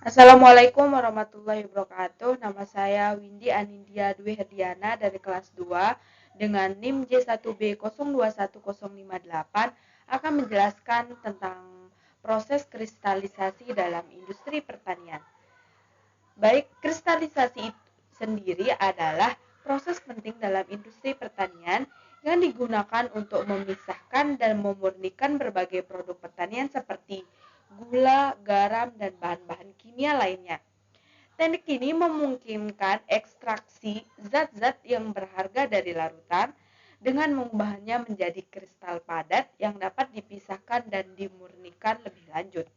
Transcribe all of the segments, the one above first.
Assalamualaikum warahmatullahi wabarakatuh. Nama saya Windy Anindya Dwi Herdiana dari kelas 2 dengan NIM J1B021058 akan menjelaskan tentang proses kristalisasi dalam industri pertanian. Baik, kristalisasi itu sendiri adalah proses penting dalam industri pertanian yang digunakan untuk memisahkan dan memurnikan berbagai produk pertanian seperti gula, garam, dan bahan-bahan kimia lainnya. Teknik ini memungkinkan ekstraksi zat-zat yang berharga dari larutan dengan mengubahnya menjadi kristal padat yang dapat dipisahkan dan dimurnikan lebih lanjut.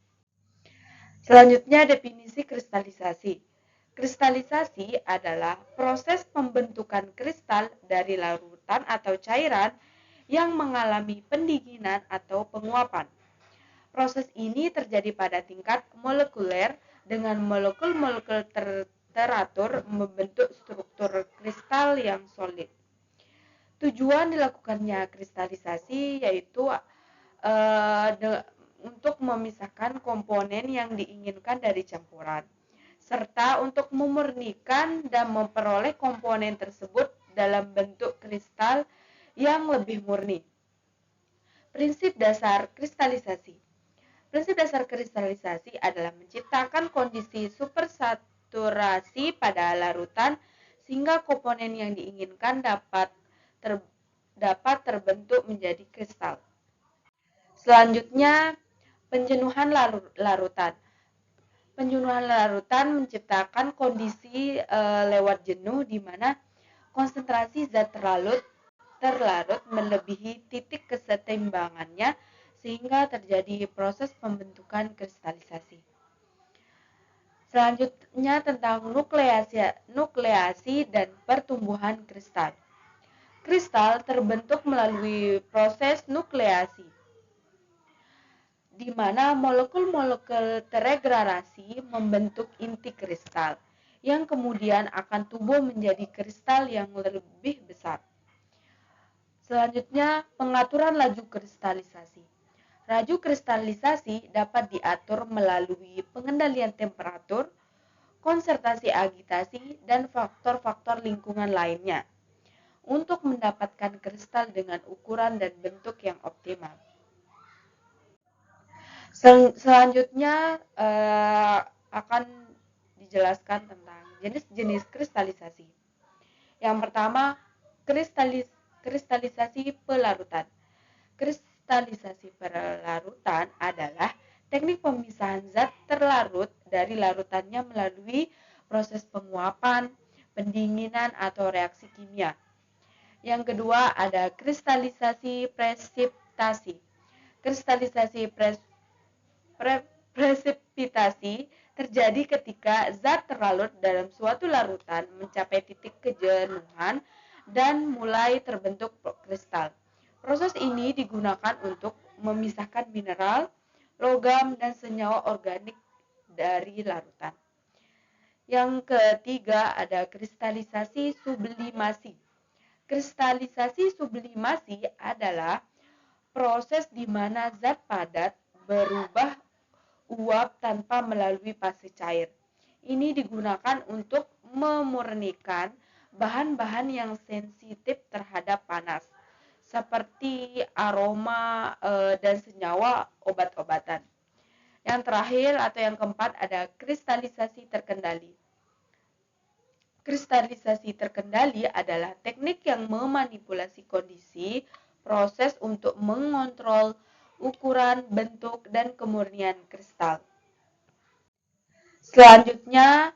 Selanjutnya, definisi kristalisasi. Kristalisasi adalah proses pembentukan kristal dari larutan atau cairan yang mengalami pendinginan atau penguapan. Proses ini terjadi pada tingkat molekuler dengan molekul-molekul teratur membentuk struktur kristal yang solid. Tujuan dilakukannya kristalisasi yaitu untuk memisahkan komponen yang diinginkan dari campuran, serta untuk memurnikan dan memperoleh komponen tersebut dalam bentuk kristal yang lebih murni. Prinsip dasar kristalisasi. Prinsip dasar kristalisasi adalah menciptakan kondisi supersaturasi pada larutan sehingga komponen yang diinginkan dapat terbentuk menjadi kristal. Selanjutnya, penjenuhan larutan. Penjenuhan larutan menciptakan kondisi lewat jenuh di mana konsentrasi zat terlarut melebihi titik kesetimbangannya sehingga terjadi proses pembentukan kristalisasi. Selanjutnya tentang nukleasi dan pertumbuhan kristal. Kristal terbentuk melalui proses nukleasi, di mana molekul-molekul teregrarasi membentuk inti kristal, yang kemudian akan tumbuh menjadi kristal yang lebih besar. Selanjutnya, pengaturan laju kristalisasi. Laju kristalisasi dapat diatur melalui pengendalian temperatur, konsentrasi agitasi, dan faktor-faktor lingkungan lainnya untuk mendapatkan kristal dengan ukuran dan bentuk yang optimal. Selanjutnya akan dijelaskan tentang jenis-jenis kristalisasi. Yang pertama, kristalisasi pelarutan. Kristalisasi pelarutan adalah teknik pemisahan zat terlarut dari larutannya melalui proses penguapan, pendinginan, atau reaksi kimia. Yang kedua ada kristalisasi presipitasi. Kristalisasi presipitasi terjadi ketika zat terlarut dalam suatu larutan mencapai titik kejenuhan dan mulai terbentuk kristal. Proses ini digunakan untuk memisahkan mineral, logam, dan senyawa organik dari larutan. Yang ketiga ada kristalisasi sublimasi. Kristalisasi sublimasi adalah proses di mana zat padat berubah uap tanpa melalui fase cair. Ini digunakan untuk memurnikan bahan-bahan yang sensitif terhadap panas, seperti aroma dan senyawa obat-obatan. Yang terakhir atau yang keempat ada kristalisasi terkendali. Kristalisasi terkendali adalah teknik yang memanipulasi kondisi proses untuk mengontrol ukuran, bentuk, dan kemurnian kristal. Selanjutnya,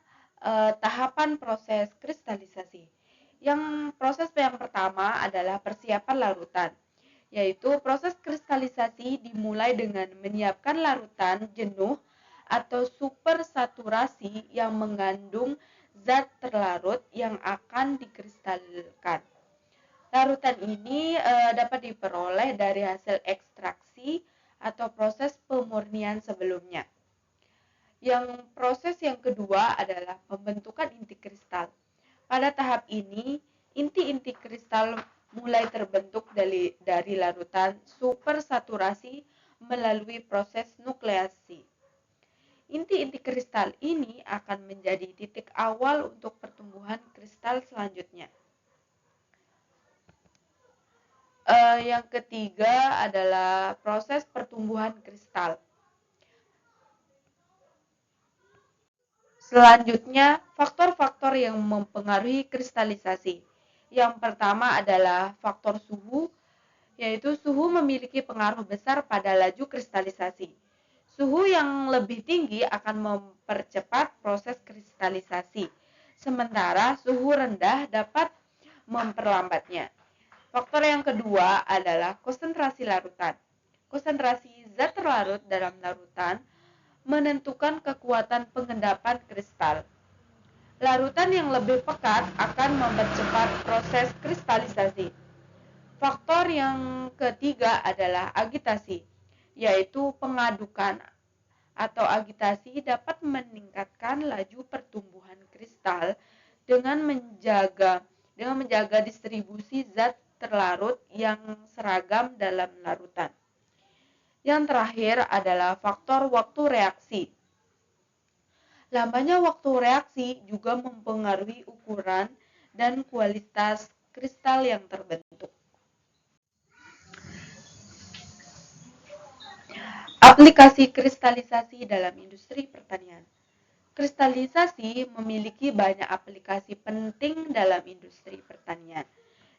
tahapan proses kristalisasi. Proses yang pertama adalah persiapan larutan, yaitu proses kristalisasi dimulai dengan menyiapkan larutan jenuh atau supersaturasi yang mengandung zat terlarut yang akan dikristalkan. Larutan ini dapat diperoleh dari hasil ekstraksi atau proses pemurnian sebelumnya. Proses yang kedua adalah pembentukan inti kristal. Pada tahap ini, inti-inti kristal mulai terbentuk dari larutan supersaturasi melalui proses nukleasi. Inti-inti kristal ini akan menjadi titik awal untuk pertumbuhan kristal selanjutnya. Yang ketiga adalah proses pertumbuhan kristal. Selanjutnya, faktor-faktor yang mempengaruhi kristalisasi. Yang pertama adalah faktor suhu, yaitu suhu memiliki pengaruh besar pada laju kristalisasi. Suhu yang lebih tinggi akan mempercepat proses kristalisasi, sementara suhu rendah dapat memperlambatnya. Faktor yang kedua adalah konsentrasi larutan. Konsentrasi zat terlarut dalam larutan menentukan kekuatan pengendapan kristal. Larutan yang lebih pekat akan mempercepat proses kristalisasi. Faktor yang ketiga adalah agitasi, yaitu pengadukan atau agitasi dapat meningkatkan laju pertumbuhan kristal dengan menjaga distribusi zat terlarut yang seragam dalam larutan. Yang terakhir adalah faktor waktu reaksi. Lamanya waktu reaksi juga mempengaruhi ukuran dan kualitas kristal yang terbentuk. Aplikasi kristalisasi dalam industri pertanian. Kristalisasi memiliki banyak aplikasi penting dalam industri pertanian,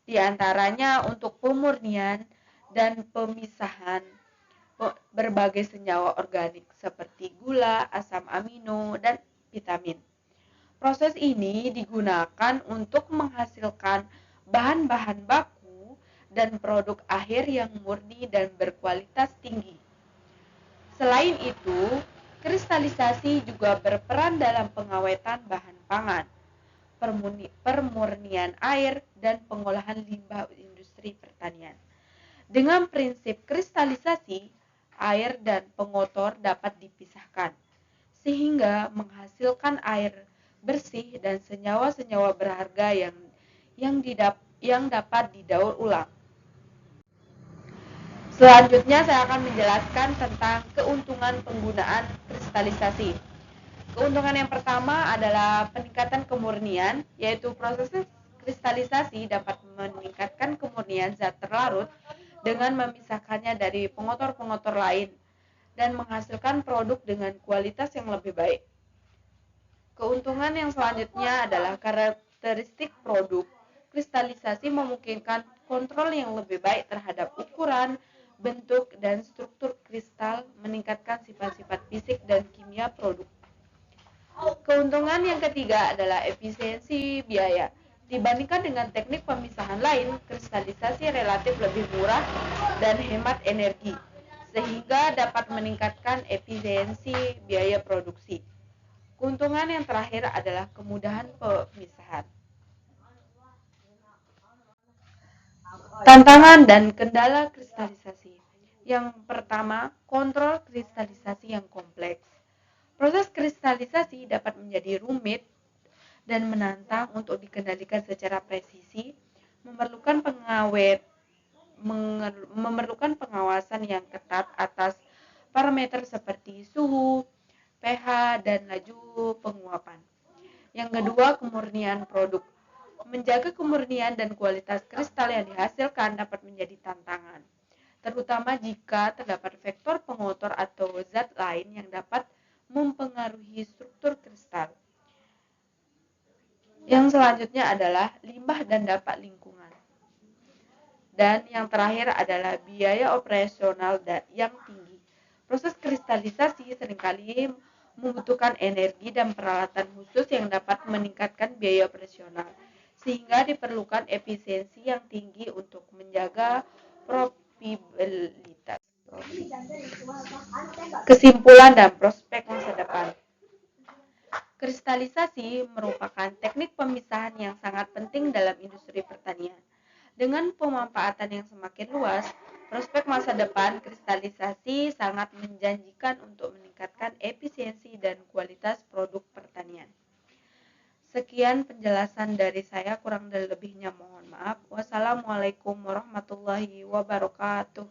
di antaranya untuk pemurnian dan pemisahan berbagai senyawa organik seperti gula, asam amino, dan vitamin. Proses ini digunakan untuk menghasilkan bahan-bahan baku dan produk akhir yang murni dan berkualitas tinggi. Selain itu, kristalisasi juga berperan dalam pengawetan bahan pangan, pemurnian air, dan pengolahan limbah industri pertanian. Dengan prinsip kristalisasi, air dan pengotor dapat dipisahkan, sehingga menghasilkan air bersih dan senyawa-senyawa berharga yang dapat didaur ulang. Selanjutnya saya akan menjelaskan tentang keuntungan penggunaan kristalisasi. Keuntungan yang pertama adalah peningkatan kemurnian, yaitu proses kristalisasi dapat meningkatkan kemurnian zat terlarut dengan memisahkannya dari pengotor-pengotor lain dan menghasilkan produk dengan kualitas yang lebih baik. Keuntungan yang selanjutnya adalah karakteristik produk. Kristalisasi memungkinkan kontrol yang lebih baik terhadap ukuran, bentuk, dan struktur kristal, meningkatkan sifat-sifat fisik dan kimia produk. Keuntungan yang ketiga adalah efisiensi biaya. Dibandingkan dengan teknik pemisahan lain, kristalisasi relatif lebih murah dan hemat energi, sehingga dapat meningkatkan efisiensi biaya produksi. Keuntungan yang terakhir adalah kemudahan pemisahan. Tantangan dan kendala kristalisasi. Yang pertama, kontrol kristalisasi yang kompleks. Proses kristalisasi dapat menjadi rumit dan menantang untuk dikendalikan secara presisi, memerlukan pengawasan yang ketat atas parameter seperti suhu, pH, dan laju penguapan. Yang kedua, kemurnian produk. Menjaga kemurnian dan kualitas kristal yang dihasilkan dapat menjadi tantangan, terutama jika terdapat faktor pengotor atau zat lain yang dapat mempengaruhi struktur kristal. Yang selanjutnya adalah limbah dan dampak lingkungan. Dan yang terakhir adalah biaya operasional yang tinggi. Proses kristalisasi seringkali membutuhkan energi dan peralatan khusus yang dapat meningkatkan biaya operasional, sehingga diperlukan efisiensi yang tinggi untuk menjaga profitabilitas. Kesimpulan dan prospek masa depan. Kristalisasi merupakan teknik pemisahan yang sangat penting dalam industri pertanian. Dengan pemanfaatan yang semakin luas, prospek masa depan kristalisasi sangat menjanjikan untuk meningkatkan efisiensi dan kualitas produk pertanian. Sekian penjelasan dari saya, kurang dan lebihnya mohon maaf. Wassalamualaikum warahmatullahi wabarakatuh.